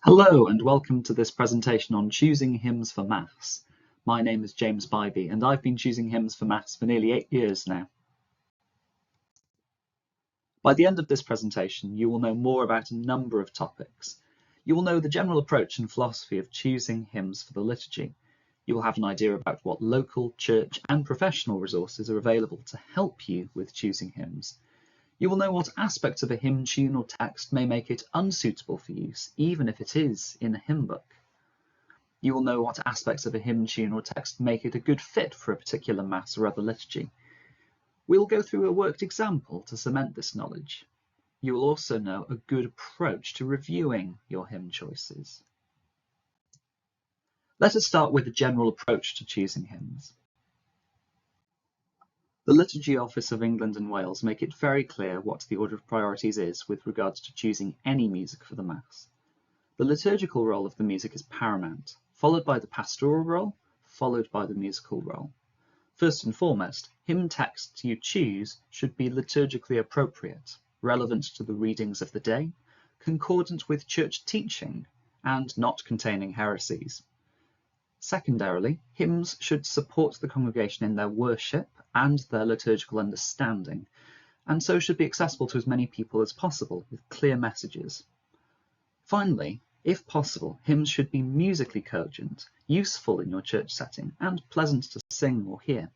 Hello and welcome to this presentation on choosing hymns for Maths. My name is James Bybee and I've been choosing hymns for Maths for nearly 8 years now. By the end of this presentation, you will know more about a number of topics. You will know the general approach and philosophy of choosing hymns for the liturgy. You will have an idea about what local, church and professional resources are available to help you with choosing hymns. You will know what aspects of a hymn tune or text may make it unsuitable for use, even if it is in a hymn book. You will know what aspects of a hymn tune or text make it a good fit for a particular Mass or other liturgy. We'll go through a worked example to cement this knowledge. You will also know a good approach to reviewing your hymn choices. Let us start with a general approach to choosing hymns. The Liturgy Office of England and Wales make it very clear what the order of priorities is with regards to choosing any music for the Mass. The liturgical role of the music is paramount, followed by the pastoral role, followed by the musical role. First and foremost, hymn texts you choose should be liturgically appropriate, relevant to the readings of the day, concordant with church teaching, and not containing heresies. Secondarily, hymns should support the congregation in their worship and their liturgical understanding, and so should be accessible to as many people as possible with clear messages. Finally, if possible, hymns should be musically cogent, useful in your church setting, and pleasant to sing or hear.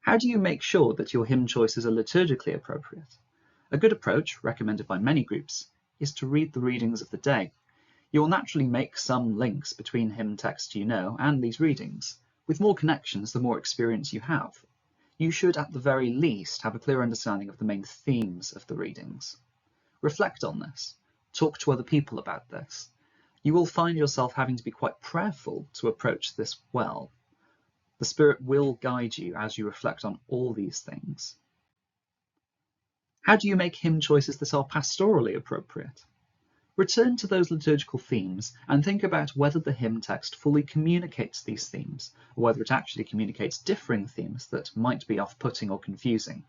How do you make sure that your hymn choices are liturgically appropriate? A good approach, recommended by many groups, is to read the readings of the day. You will naturally make some links between hymn texts you know and these readings. With more connections, the more experience you have. You should at the very least have a clear understanding of the main themes of the readings. Reflect on this. Talk to other people about this. You will find yourself having to be quite prayerful to approach this well. The Spirit will guide you as you reflect on all these things. How do you make hymn choices that are pastorally appropriate? Return to those liturgical themes and think about whether the hymn text fully communicates these themes, or whether it actually communicates differing themes that might be off-putting or confusing.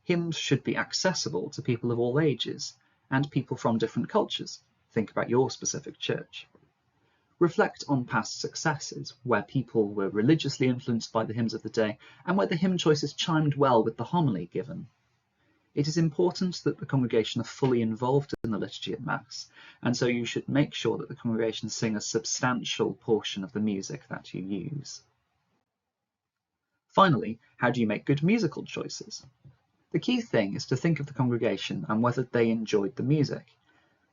Hymns should be accessible to people of all ages and people from different cultures. Think about your specific church. Reflect on past successes, where people were religiously influenced by the hymns of the day and where the hymn choices chimed well with the homily given. It is important that the congregation are fully involved in the liturgy at Mass, and so you should make sure that the congregation sing a substantial portion of the music that you use. Finally, how do you make good musical choices? The key thing is to think of the congregation and whether they enjoyed the music.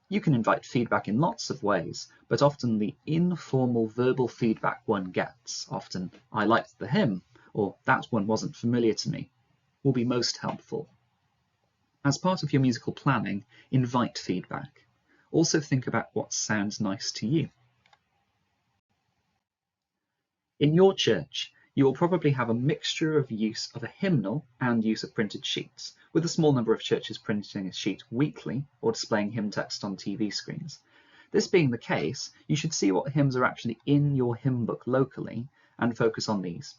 You can invite feedback in lots of ways, but often the informal verbal feedback one gets, often "I liked the hymn," or "that one wasn't familiar to me," will be most helpful. As part of your musical planning, invite feedback. Also think about what sounds nice to you. In your church, you will probably have a mixture of use of a hymnal and use of printed sheets, with a small number of churches printing a sheet weekly or displaying hymn text on TV screens. This being the case, you should see what hymns are actually in your hymn book locally and focus on these.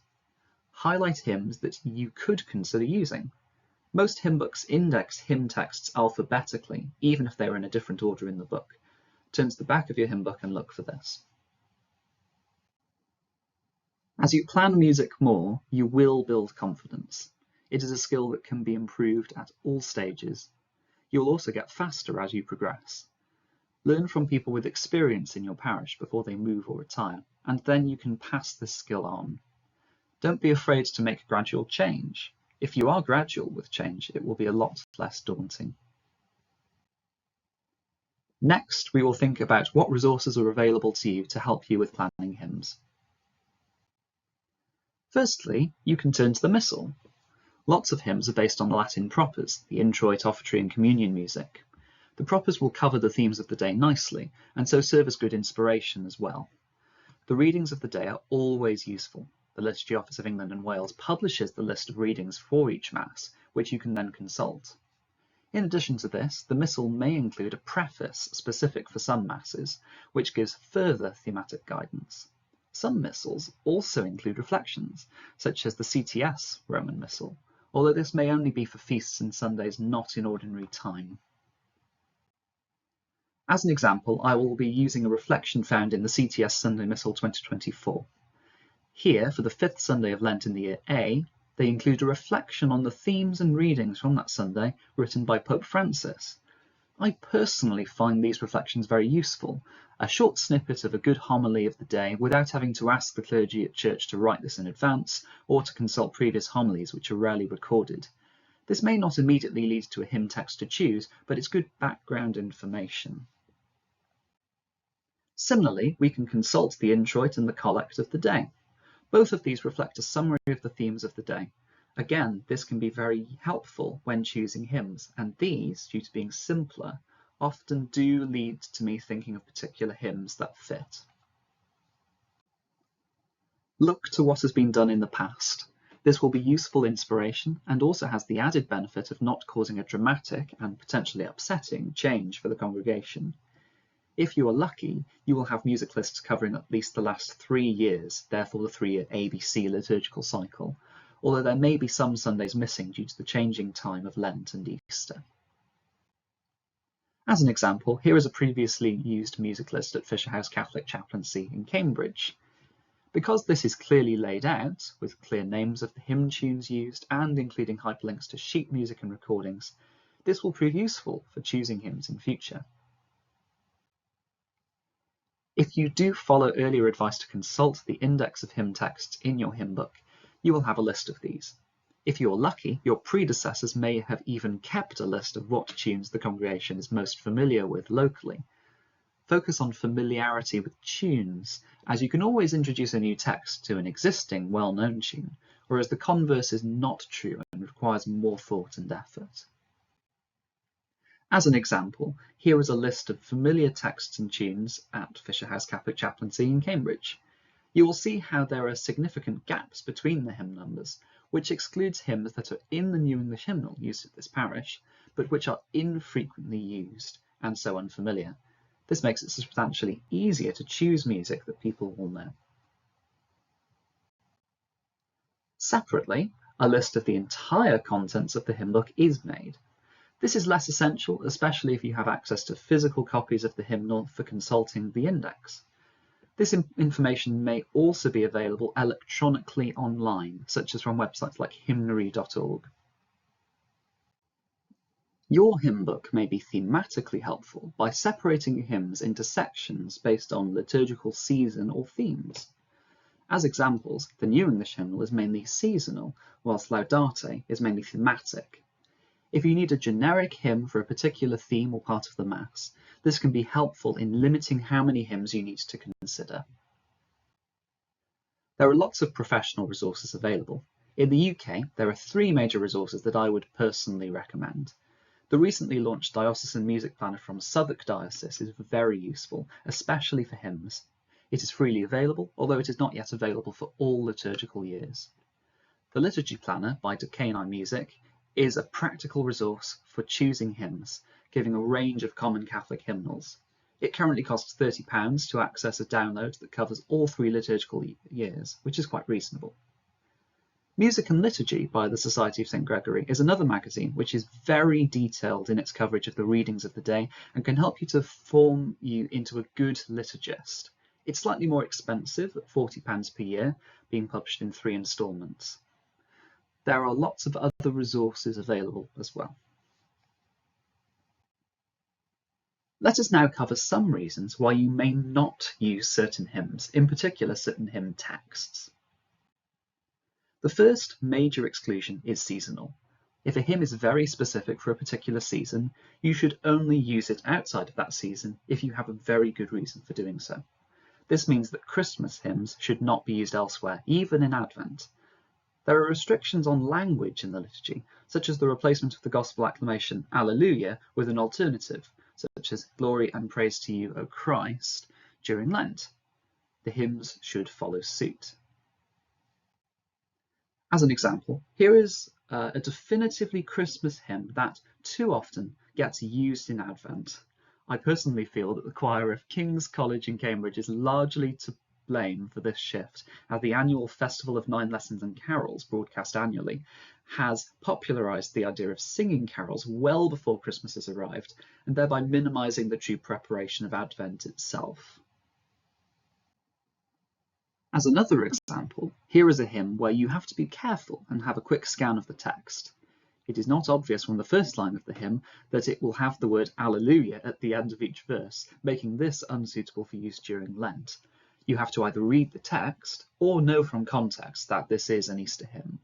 Highlight hymns that you could consider using. Most hymn books index hymn texts alphabetically, even if they are in a different order in the book. Turn to the back of your hymn book and look for this. As you plan music more, you will build confidence. It is a skill that can be improved at all stages. You will also get faster as you progress. Learn from people with experience in your parish before they move or retire, and then you can pass this skill on. Don't be afraid to make gradual change. If you are gradual with change, it will be a lot less daunting. Next, we will think about what resources are available to you to help you with planning hymns. Firstly, you can turn to the Missal. Lots of hymns are based on the Latin propers, the introit, offertory and communion music. The propers will cover the themes of the day nicely, and so serve as good inspiration as well. The readings of the day are always useful. The Liturgy Office of England and Wales publishes the list of readings for each Mass, which you can then consult. In addition to this, the Missal may include a preface specific for some Masses, which gives further thematic guidance. Some Missals also include reflections, such as the CTS Roman Missal, although this may only be for feasts and Sundays not in ordinary time. As an example, I will be using a reflection found in the CTS Sunday Missal 2024. Here, for the 5th Sunday of Lent in the year A, they include a reflection on the themes and readings from that Sunday written by Pope Francis. I personally find these reflections very useful, a short snippet of a good homily of the day without having to ask the clergy at church to write this in advance or to consult previous homilies which are rarely recorded. This may not immediately lead to a hymn text to choose, but it's good background information. Similarly, we can consult the introit and the collect of the day. Both of these reflect a summary of the themes of the day. Again, this can be very helpful when choosing hymns, and these, due to being simpler, often do lead to me thinking of particular hymns that fit. Look to what has been done in the past. This will be useful inspiration and also has the added benefit of not causing a dramatic and potentially upsetting change for the congregation. If you are lucky, you will have music lists covering at least the last 3 years, therefore the 3-year ABC liturgical cycle, although there may be some Sundays missing due to the changing time of Lent and Easter. As an example, here is a previously used music list at Fisher House Catholic Chaplaincy in Cambridge. Because this is clearly laid out, with clear names of the hymn tunes used and including hyperlinks to sheet music and recordings, this will prove useful for choosing hymns in future. If you do follow earlier advice to consult the index of hymn texts in your hymn book, you will have a list of these. If you're lucky, your predecessors may have even kept a list of what tunes the congregation is most familiar with locally. Focus on familiarity with tunes, as you can always introduce a new text to an existing well-known tune, whereas the converse is not true and requires more thought and effort. As an example, here is a list of familiar texts and tunes at Fisher House Catholic Chaplaincy in Cambridge. You will see how there are significant gaps between the hymn numbers, which excludes hymns that are in the New English Hymnal used at this parish, but which are infrequently used and so unfamiliar. This makes it substantially easier to choose music that people will know. Separately, a list of the entire contents of the hymn book is made. This is less essential, especially if you have access to physical copies of the hymnal for consulting the index. This information may also be available electronically online, such as from websites like hymnary.org. Your hymn book may be thematically helpful by separating hymns into sections based on liturgical season or themes. As examples, the New English Hymnal is mainly seasonal, whilst Laudate is mainly thematic. If you need a generic hymn for a particular theme or part of the Mass, this can be helpful in limiting how many hymns you need to consider. There are lots of professional resources available. In the UK, there are 3 major resources that I would personally recommend. The recently launched Diocesan Music Planner from Southwark Diocese is very useful, especially for hymns. It is freely available, although it is not yet available for all liturgical years. The Liturgy Planner by Decani Music is a practical resource for choosing hymns, giving a range of common Catholic hymnals. It currently costs £30 to access a download that covers all 3 liturgical years, which is quite reasonable. Music and Liturgy by the Society of St. Gregory is another magazine which is very detailed in its coverage of the readings of the day and can help you to form you into a good liturgist. It's slightly more expensive at £40 per year, being published in 3 instalments. There are lots of other resources available as well. Let us now cover some reasons why you may not use certain hymns, in particular certain hymn texts. The first major exclusion is seasonal. If a hymn is very specific for a particular season, you should only use it outside of that season if you have a very good reason for doing so. This means that Christmas hymns should not be used elsewhere, even in Advent. There are restrictions on language in the liturgy, such as the replacement of the Gospel acclamation Alleluia with an alternative, such as Glory and Praise to You, O Christ, during Lent. The hymns should follow suit. As an example, here is a definitively Christmas hymn that too often gets used in Advent. I personally feel that the choir of King's College in Cambridge is largely to blame for this shift, as the annual Festival of Nine Lessons and Carols, broadcast annually, has popularised the idea of singing carols well before Christmas has arrived, and thereby minimising the due preparation of Advent itself. As another example, here is a hymn where you have to be careful and have a quick scan of the text. It is not obvious from the first line of the hymn that it will have the word Alleluia at the end of each verse, making this unsuitable for use during Lent. You have to either read the text or know from context that this is an Easter hymn.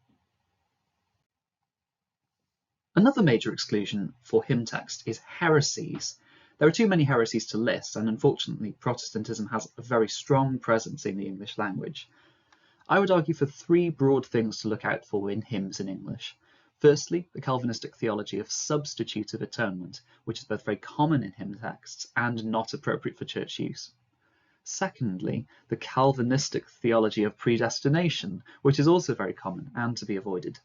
Another major exclusion for hymn text is heresies. There are too many heresies to list, and unfortunately Protestantism has a very strong presence in the English language. I would argue for three broad things to look out for in hymns in English. Firstly, the Calvinistic theology of substitutive atonement, which is both very common in hymn texts and not appropriate for church use. Secondly, the Calvinistic theology of predestination, which is also very common and to be avoided.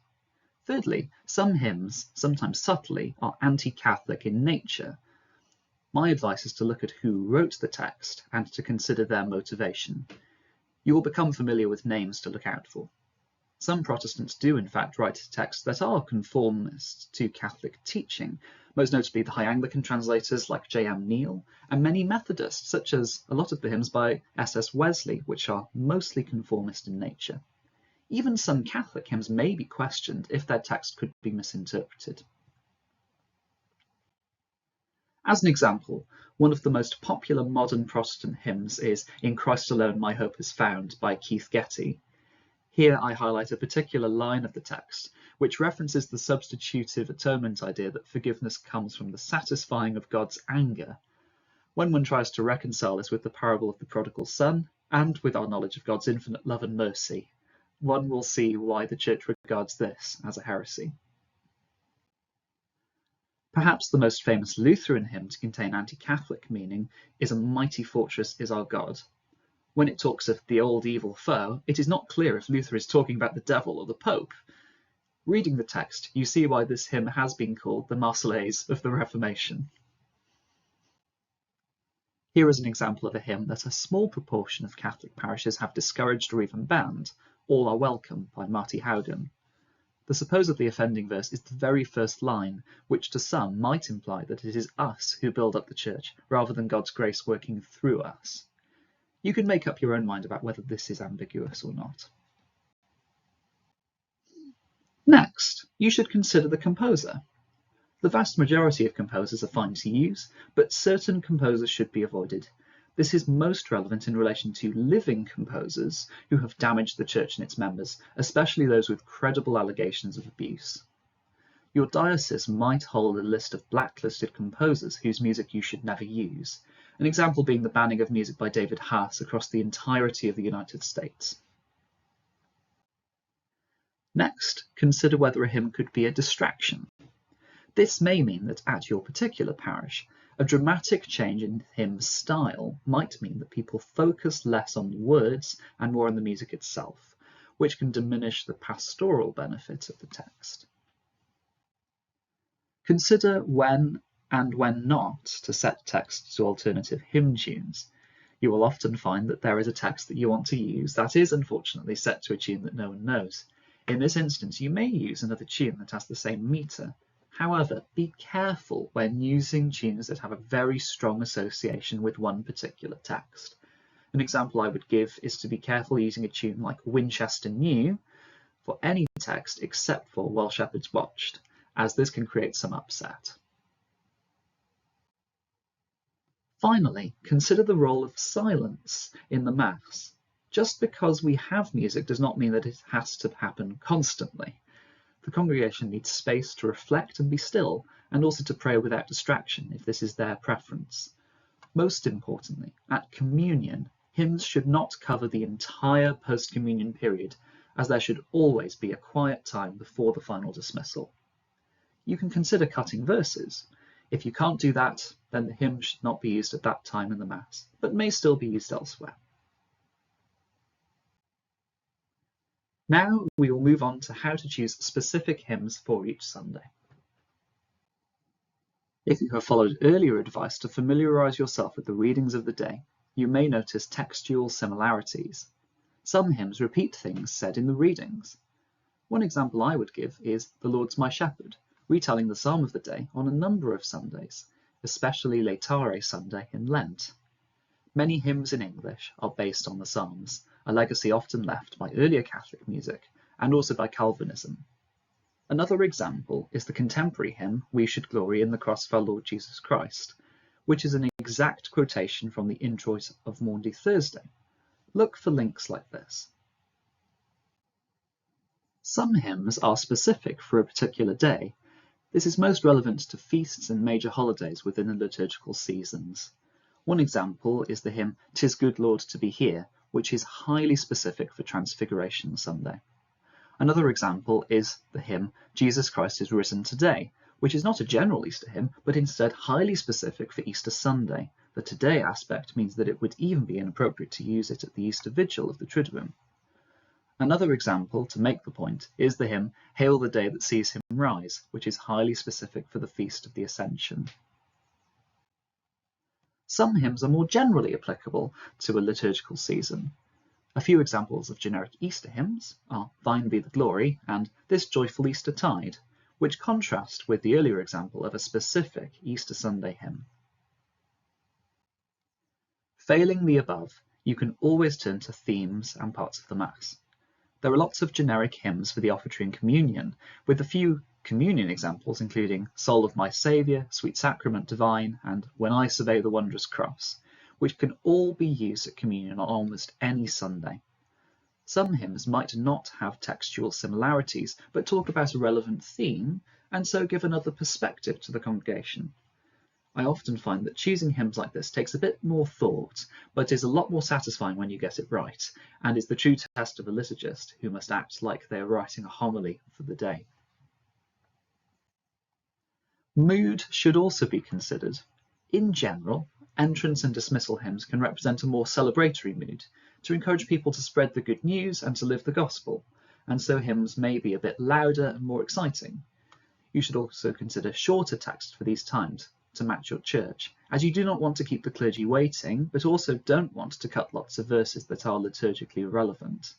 Thirdly, some hymns, sometimes subtly, are anti-Catholic in nature. My advice is to look at who wrote the text and to consider their motivation. You will become familiar with names to look out for. Some Protestants do in fact write texts that are conformist to Catholic teaching, most notably the High Anglican translators like J.M. Neale, and many Methodists, such as a lot of the hymns by S.S. Wesley, which are mostly conformist in nature. Even some Catholic hymns may be questioned if their text could be misinterpreted. As an example, one of the most popular modern Protestant hymns is In Christ Alone My Hope Is Found by Keith Getty. Here I highlight a particular line of the text, which references the substitutive atonement idea that forgiveness comes from the satisfying of God's anger. When one tries to reconcile this with the parable of the prodigal son, and with our knowledge of God's infinite love and mercy, one will see why the Church regards this as a heresy. Perhaps the most famous Lutheran hymn to contain anti-Catholic meaning is A Mighty Fortress Is Our God. When it talks of the old evil foe, it is not clear if Luther is talking about the devil or the Pope. Reading the text, you see why this hymn has been called the Marseillaise of the Reformation. Here is an example of a hymn that a small proportion of Catholic parishes have discouraged or even banned, All Are Welcome by Marty Haugen. The supposedly offending verse is the very first line, which to some might imply that it is us who build up the church, rather than God's grace working through us. You can make up your own mind about whether this is ambiguous or not. Next, you should consider the composer. The vast majority of composers are fine to use, but certain composers should be avoided. This is most relevant in relation to living composers who have damaged the church and its members, especially those with credible allegations of abuse. Your diocese might hold a list of blacklisted composers whose music you should never use, an example being the banning of music by David Haas across the entirety of the United States. Next, consider whether a hymn could be a distraction. This may mean that at your particular parish, a dramatic change in hymn style might mean that people focus less on the words and more on the music itself, which can diminish the pastoral benefit of the text. Consider when and when not to set text to alternative hymn tunes. You will often find that there is a text that you want to use that is unfortunately set to a tune that no one knows. In this instance, you may use another tune that has the same meter. However, be careful when using tunes that have a very strong association with one particular text. An example I would give is to be careful using a tune like Winchester New for any text except for While Shepherds Watched, as this can create some upset. Finally, consider the role of silence in the Mass. Just because we have music does not mean that it has to happen constantly. The congregation needs space to reflect and be still, and also to pray without distraction if this is their preference. Most importantly, at communion, hymns should not cover the entire post-communion period, as there should always be a quiet time before the final dismissal. You can consider cutting verses. If you can't do that, then the hymn should not be used at that time in the Mass, but may still be used elsewhere. Now we will move on to how to choose specific hymns for each Sunday. If you have followed earlier advice to familiarise yourself with the readings of the day, you may notice textual similarities. Some hymns repeat things said in the readings. One example I would give is "The Lord's My Shepherd," retelling the psalm of the day on a number of Sundays, especially Laetare Sunday in Lent. Many hymns in English are based on the Psalms, a legacy often left by earlier Catholic music and also by Calvinism. Another example is the contemporary hymn "We Should Glory in the Cross of our Lord Jesus Christ," which is an exact quotation from the introit of Maundy Thursday. Look for links like this. Some hymns are specific for a particular day. This is most relevant to feasts and major holidays within the liturgical seasons. One example is the hymn "'Tis Good, Lord, to be Here," which is highly specific for Transfiguration Sunday. Another example is the hymn "Jesus Christ is Risen Today," which is not a general Easter hymn, but instead highly specific for Easter Sunday. The today aspect means that it would even be inappropriate to use it at the Easter Vigil of the Triduum. Another example, to make the point, is the hymn "Hail the Day That Sees Him Rise," which is highly specific for the Feast of the Ascension. Some hymns are more generally applicable to a liturgical season. A few examples of generic Easter hymns are "Thine Be the Glory" and "This Joyful Easter Tide," which contrast with the earlier example of a specific Easter Sunday hymn. Failing the above, you can always turn to themes and parts of the Mass. There are lots of generic hymns for the offertory and communion, with a few communion examples including "Soul of My Saviour," "Sweet Sacrament Divine," and "When I Survey the Wondrous Cross," which can all be used at communion on almost any Sunday. Some hymns might not have textual similarities, but talk about a relevant theme, and so give another perspective to the congregation. I often find that choosing hymns like this takes a bit more thought, but is a lot more satisfying when you get it right, and is the true test of a liturgist who must act like they are writing a homily for the day. Mood should also be considered. In general, entrance and dismissal hymns can represent a more celebratory mood, to encourage people to spread the good news and to live the gospel, and so hymns may be a bit louder and more exciting. You should also consider shorter texts for these times to match your church, as you do not want to keep the clergy waiting, but also don't want to cut lots of verses that are liturgically relevant.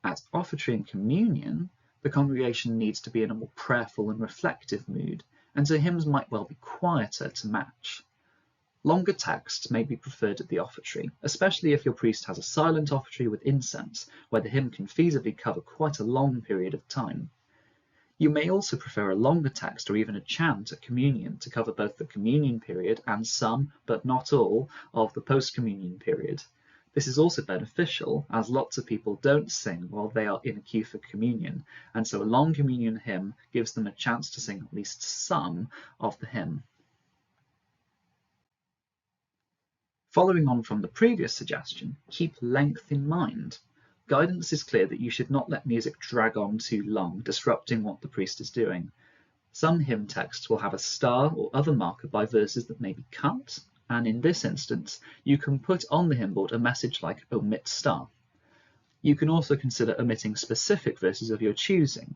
At offertory and communion, the congregation needs to be in a more prayerful and reflective mood, and so hymns might well be quieter to match. Longer texts may be preferred at the offertory, especially if your priest has a silent offertory with incense, where the hymn can feasibly cover quite a long period of time. You may also prefer a longer text or even a chant at communion to cover both the communion period and some, but not all, of the post-communion period. This is also beneficial, as lots of people don't sing while they are in a queue for communion, and so a long communion hymn gives them a chance to sing at least some of the hymn. Following on from the previous suggestion, keep length in mind. Guidance is clear that you should not let music drag on too long, disrupting what the priest is doing. Some hymn texts will have a star or other marker by verses that may be cut, and in this instance, you can put on the hymn board a message like "omit star." You can also consider omitting specific verses of your choosing.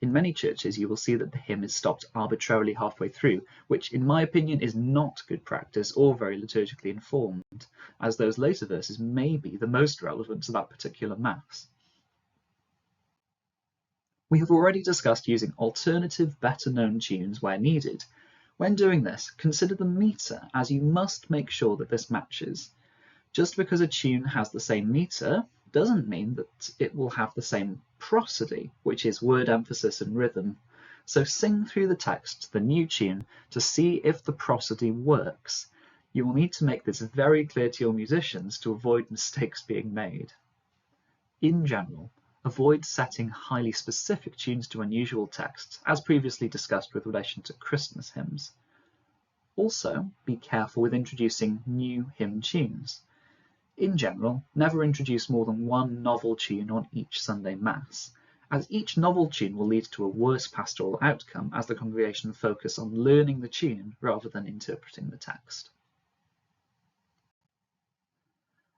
In many churches, you will see that the hymn is stopped arbitrarily halfway through, which in my opinion is not good practice or very liturgically informed, as those later verses may be the most relevant to that particular Mass. We have already discussed using alternative, better-known tunes where needed. When doing this, consider the meter, as you must make sure that this matches. Just because a tune has the same meter doesn't mean that it will have the same prosody, which is word emphasis and rhythm. So sing through the text the new tune to see if the prosody works. You will need to make this very clear to your musicians to avoid mistakes being made. In general, avoid setting highly specific tunes to unusual texts, as previously discussed with relation to Christmas hymns. Also, be careful with introducing new hymn tunes. In general, never introduce more than one novel tune on each Sunday Mass, as each novel tune will lead to a worse pastoral outcome as the congregation focus on learning the tune rather than interpreting the text.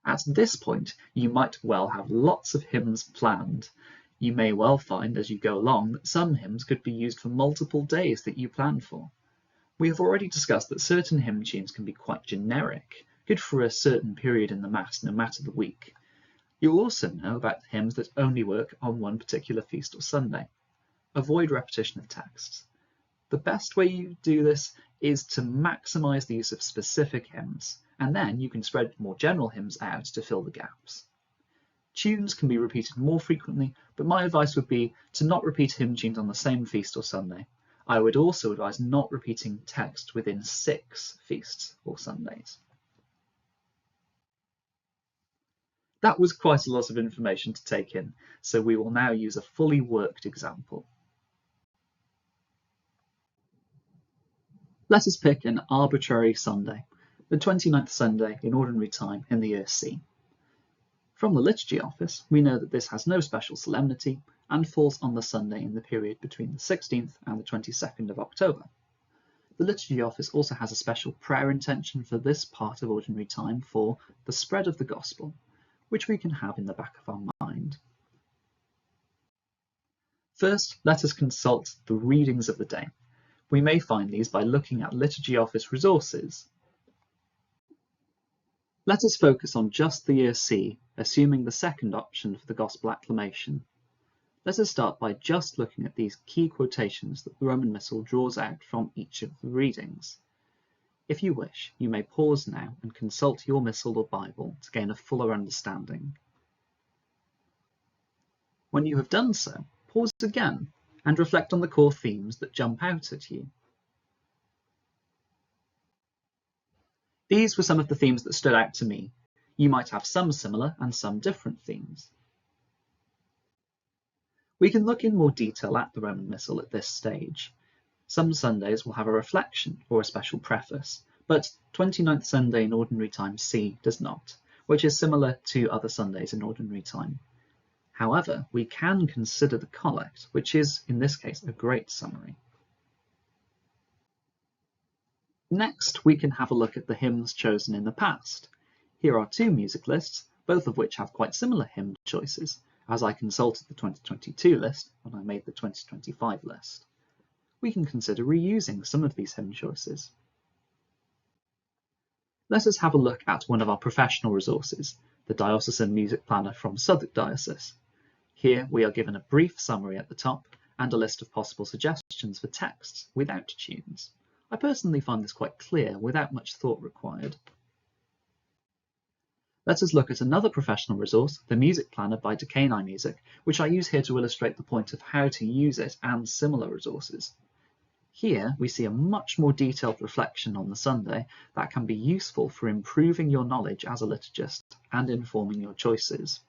At this point, you might well have lots of hymns planned. You may well find as you go along that some hymns could be used for multiple days that you plan for. We have already discussed that certain hymn tunes can be quite generic, good for a certain period in the Mass, no matter the week. You'll also know about the hymns that only work on one particular feast or Sunday. Avoid repetition of texts. The best way you do this is to maximise the use of specific hymns, and then you can spread more general hymns out to fill the gaps. Tunes can be repeated more frequently, but my advice would be to not repeat hymn tunes on the same feast or Sunday. I would also advise not repeating text within 6 feasts or Sundays. That was quite a lot of information to take in, so we will now use a fully worked example. Let us pick an arbitrary Sunday, the 29th Sunday in Ordinary Time in the year C. From the Liturgy Office, we know that this has no special solemnity and falls on the Sunday in the period between the 16th and the 22nd of October. The Liturgy Office also has a special prayer intention for this part of Ordinary Time for the spread of the Gospel, which we can have in the back of our mind. First, let us consult the readings of the day. We may find these by looking at Liturgy Office resources. Let us focus on just the year C, assuming the second option for the Gospel acclamation. Let us start by just looking at these key quotations that the Roman Missal draws out from each of the readings. If you wish, you may pause now and consult your Missal or Bible to gain a fuller understanding. When you have done so, pause again and reflect on the core themes that jump out at you. These were some of the themes that stood out to me. You might have some similar and some different themes. We can look in more detail at the Roman Missal at this stage. Some Sundays will have a reflection or a special preface, but 29th Sunday in Ordinary Time C does not, which is similar to other Sundays in Ordinary Time. However, we can consider the Collect, which is, in this case, a great summary. Next, we can have a look at the hymns chosen in the past. Here are 2 music lists, both of which have quite similar hymn choices, as I consulted the 2022 list when I made the 2025 list. We can consider reusing some of these hymn choices. Let us have a look at one of our professional resources, the Diocesan Music Planner from Southwark Diocese. Here we are given a brief summary at the top and a list of possible suggestions for texts without tunes. I personally find this quite clear without much thought required. Let us look at another professional resource, the Music Planner by Decane iMusic, which I use here to illustrate the point of how to use it and similar resources. Here we see a much more detailed reflection on the Sunday that can be useful for improving your knowledge as a liturgist and informing your choices.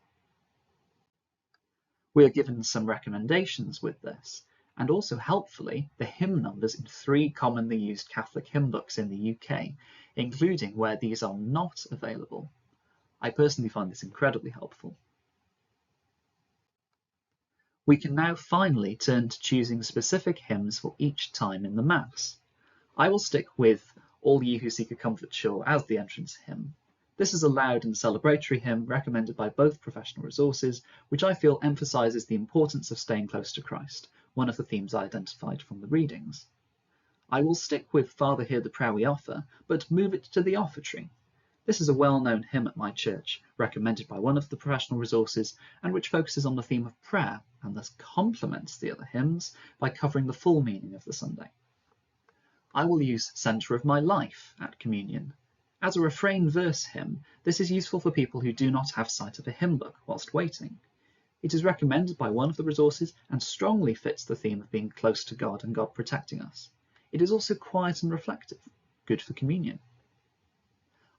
We are given some recommendations with this, and also helpfully the hymn numbers in 3 commonly used Catholic hymn books in the UK, including where these are not available. I personally find this incredibly helpful. We can now finally turn to choosing specific hymns for each time in the Mass. I will stick with All Ye Who Seek a Comfort Sure as the entrance hymn. This is a loud and celebratory hymn recommended by both professional resources, which I feel emphasises the importance of staying close to Christ, one of the themes I identified from the readings. I will stick with Father, Hear the Prayer We Offer, but move it to the offertory. This is a well-known hymn at my church, recommended by one of the professional resources, and which focuses on the theme of prayer, and thus complements the other hymns by covering the full meaning of the Sunday. I will use Centre of My Life at Communion. As a refrain verse hymn, this is useful for people who do not have sight of a hymn book whilst waiting. It is recommended by one of the resources and strongly fits the theme of being close to God and God protecting us. It is also quiet and reflective, good for communion.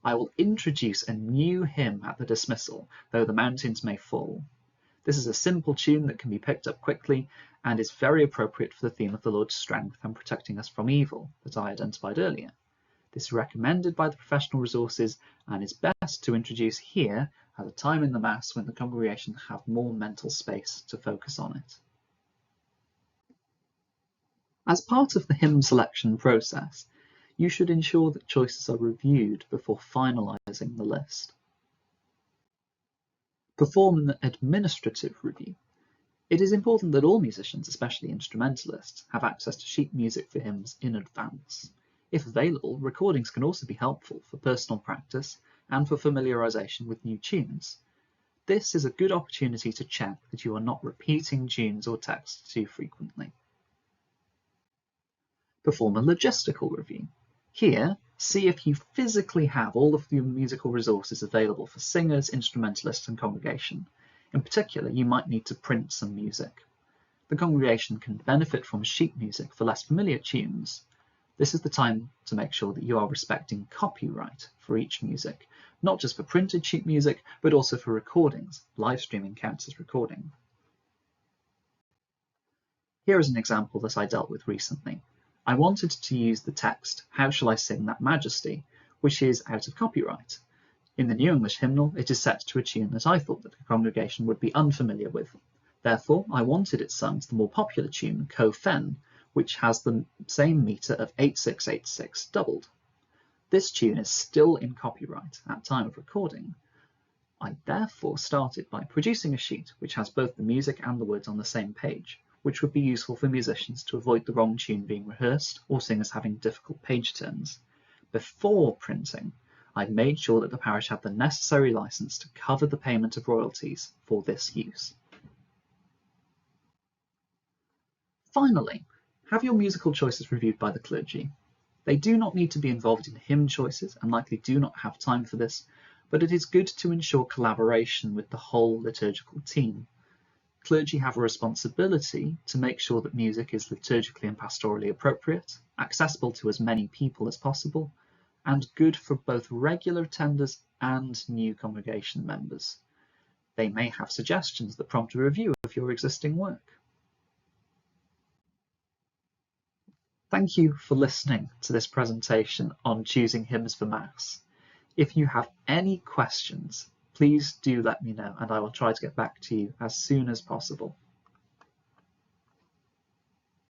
I will introduce a new hymn at the dismissal, Though the Mountains May Fall. This is a simple tune that can be picked up quickly and is very appropriate for the theme of the Lord's strength and protecting us from evil that I identified earlier. This is recommended by the professional resources and is best to introduce here at a time in the Mass when the congregation have more mental space to focus on it. As part of the hymn selection process, you should ensure that choices are reviewed before finalising the list. Perform an administrative review. It is important that all musicians, especially instrumentalists, have access to sheet music for hymns in advance. If available, recordings can also be helpful for personal practice and for familiarisation with new tunes. This is a good opportunity to check that you are not repeating tunes or texts too frequently. Perform a logistical review. Here, see if you physically have all of your musical resources available for singers, instrumentalists, and congregation. In particular, you might need to print some music. The congregation can benefit from sheet music for less familiar tunes. This is the time to make sure that you are respecting copyright for each music, not just for printed sheet music, but also for recordings. Live streaming counts as recording. Here is an example that I dealt with recently. I wanted to use the text, "How shall I sing that majesty?" which is out of copyright. In the New English Hymnal, it is set to a tune that I thought that the congregation would be unfamiliar with. Therefore, I wanted it sung to the more popular tune, Co Fen, which has the same meter of 8686 doubled. This tune is still in copyright at time of recording. I therefore started by producing a sheet which has both the music and the words on the same page, which would be useful for musicians to avoid the wrong tune being rehearsed or singers having difficult page turns. Before printing, I made sure that the parish had the necessary license to cover the payment of royalties for this use. Finally, have your musical choices reviewed by the clergy. They do not need to be involved in hymn choices and likely do not have time for this, but it is good to ensure collaboration with the whole liturgical team. Clergy have a responsibility to make sure that music is liturgically and pastorally appropriate, accessible to as many people as possible, and good for both regular attenders and new congregation members. They may have suggestions that prompt a review of your existing work. Thank you for listening to this presentation on choosing hymns for Mass. If you have any questions, please do let me know and I will try to get back to you as soon as possible.